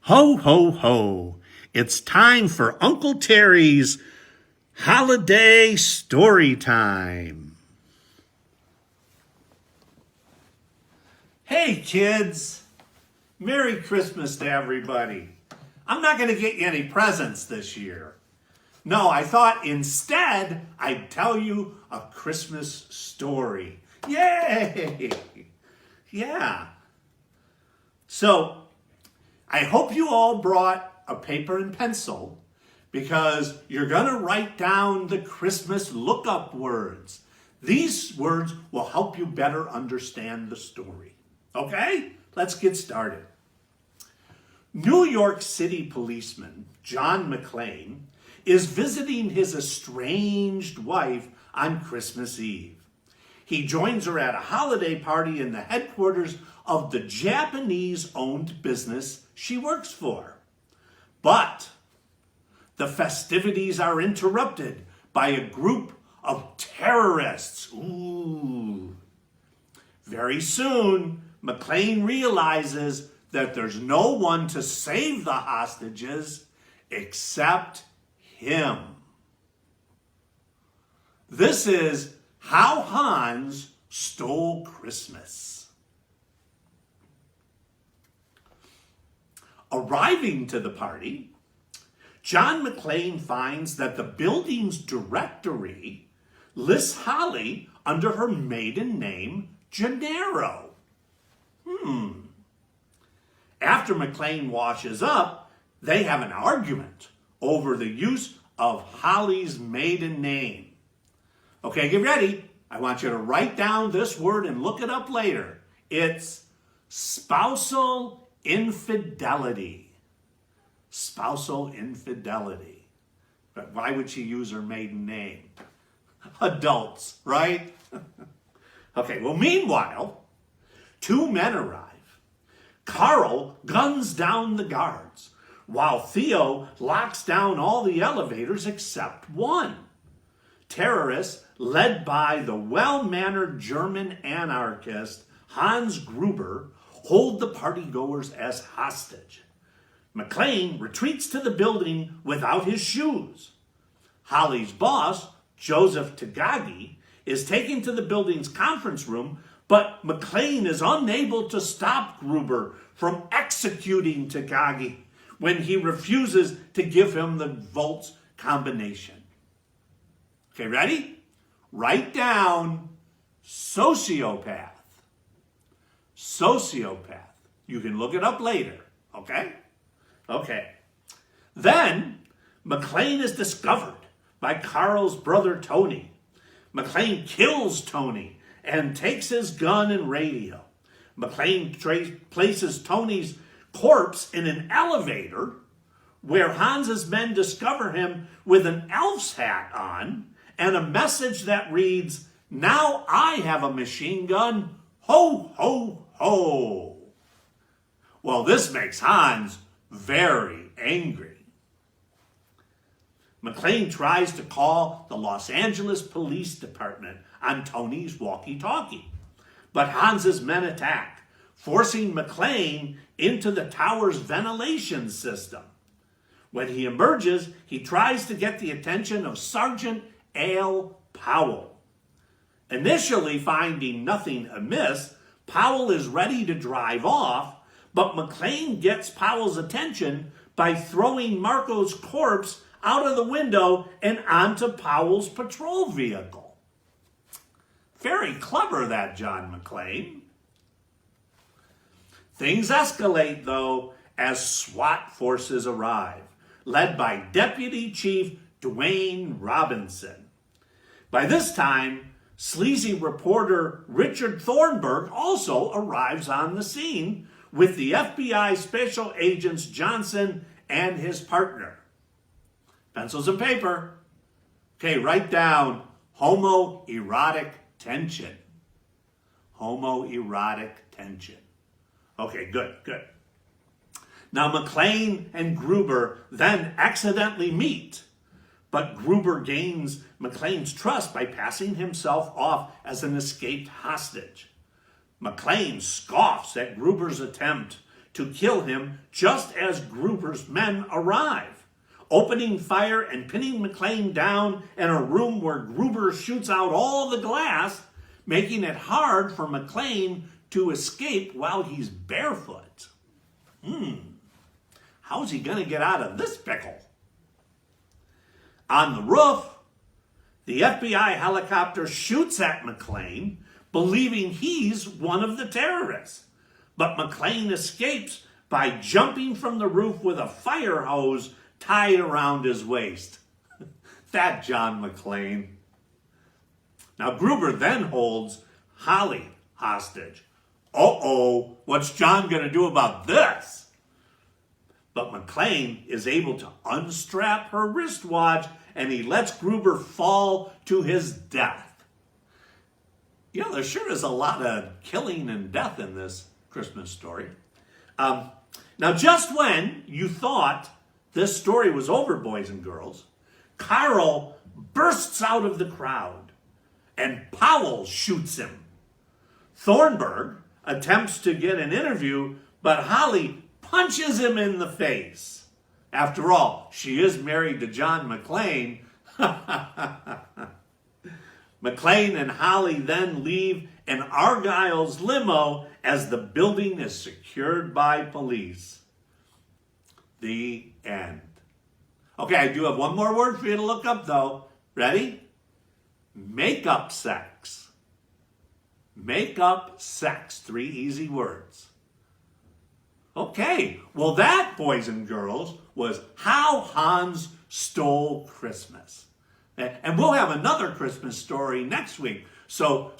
Ho, ho, ho. It's time for Uncle Terry's Holiday Story Time. Hey, kids. Merry Christmas to everybody. I'm not going to get you any presents this year. No, I thought instead I'd tell you a Christmas story. Yay! Yeah. So, I hope you all brought a paper and pencil because you're going to write down the Christmas lookup words. These words will help you better understand the story. Okay? Let's get started. New York City policeman John McClane is visiting his estranged wife on Christmas Eve. He joins her at a holiday party in the headquarters of the Japanese-owned business she works for. But the festivities are interrupted by a group of terrorists. Ooh. Very soon, McClane realizes that there's no one to save the hostages except him. This is How Hans Stole Christmas. Arriving to the party, John McClane finds that the building's directory lists Holly under her maiden name, Gennaro. After McClane washes up, they have an argument over the use of Holly's maiden name. Okay, get ready. I want you to write down this word and look it up later. It's spousal infidelity. Spousal infidelity. But why would she use her maiden name? Adults, right? Okay, well, meanwhile, two men arrive. Carl guns down the guards, while Theo locks down all the elevators except one. Terrorists, led by the well-mannered German anarchist Hans Gruber, hold the partygoers as hostage. McClane retreats to the building without his shoes. Holly's boss, Joseph Tagagi, is taken to the building's conference room, but McClane is unable to stop Gruber from executing Tagagi when he refuses to give him the vault's combination. Okay, ready? Write down sociopath. Sociopath. You can look it up later, okay? Okay. Then, McClane is discovered by Carl's brother Tony. McClane kills Tony and takes his gun and radio. McClane places Tony's corpse in an elevator where Hans's men discover him with an elf's hat on and a message that reads, "Now I have a machine gun, ho, ho, ho." Well, this makes Hans very angry. McClane tries to call the Los Angeles Police Department on Tony's walkie-talkie, but Hans's men attack, forcing McClane into the tower's ventilation system. When he emerges, he tries to get the attention of Sergeant Al Powell. Initially finding nothing amiss, Powell is ready to drive off, but McClane gets Powell's attention by throwing Marco's corpse out of the window and onto Powell's patrol vehicle. Very clever, that John McClane. Things escalate, though, as SWAT forces arrive, led by Deputy Chief Dwayne Robinson. By this time, sleazy reporter Richard Thornburg also arrives on the scene with the FBI Special Agents Johnson and his partner. Pencils and paper. Okay, write down homoerotic tension. Homoerotic tension. Okay, good. Now McClane and Gruber then accidentally meet, but Gruber gains McClane's trust by passing himself off as an escaped hostage. McClane scoffs at Gruber's attempt to kill him just as Gruber's men arrive, opening fire and pinning McLean down in a room where Gruber shoots out all the glass, making it hard for McLean to escape while he's barefoot. How's he going to get out of this pickle? On the roof, the FBI helicopter shoots at McLean, believing he's one of the terrorists. But McLean escapes by jumping from the roof with a fire hose tied around his waist. That John McLean. Now Gruber then holds Holly hostage. Uh-oh, what's John going to do about this? But McLean is able to unstrap her wristwatch and he lets Gruber fall to his death. You know, there sure is a lot of killing and death in this Christmas story. Now, just when you thought this story was over, boys and girls, Carl bursts out of the crowd and Powell shoots him. Thornburg attempts to get an interview, but Holly punches him in the face. After all, she is married to John McLean. McLean and Holly then leave in Argyle's limo as the building is secured by police. The end. Okay, I do have one more word for you to look up, though. Ready? Make-up sex. Make-up sex. 3 easy words. Okay, well that, boys and girls, was How Hans Stole Christmas. And we'll have another Christmas story next week. So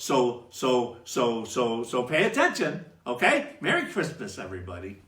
pay attention, okay? Merry Christmas, everybody.